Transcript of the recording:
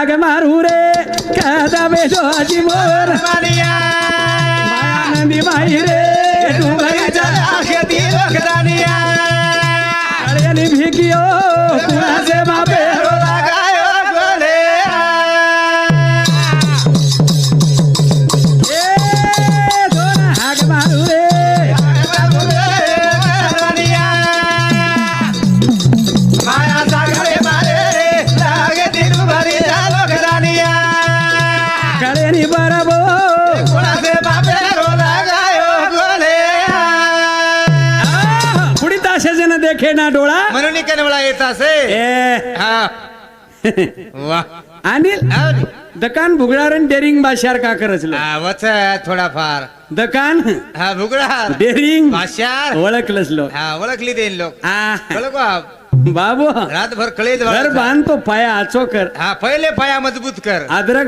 हाग मारू रे कदा बेजोजी मोर मानिया मायानंदी माई रे डोंगरीच्या लागती लोकदानिया काळ्यानी भिकियो कुणाचे बापे लागायो गोले ए दोन हाग मारू रे मानिया माया सागरे मारे लागती रुबारीच्या लोकदानिया काळ्यानी बराबो कोणाचे बापे लागायो गोले पुढी ताशाचे ना देखे ना डोळा म्हणून कनवळा येत असे ए हा वा अनिल दकान भुगडारण डेरिंग बाशार का करचलं वच थोडाफार दकान हा भुगडा डेरिंग भाषार ओळखलंच लो हा ओळखली देईन लोक आ, ओळख बाबू रातभर कळेत घर बांधतो पाया आचो कर हा पहिले पाया मजबूत कर अद्रक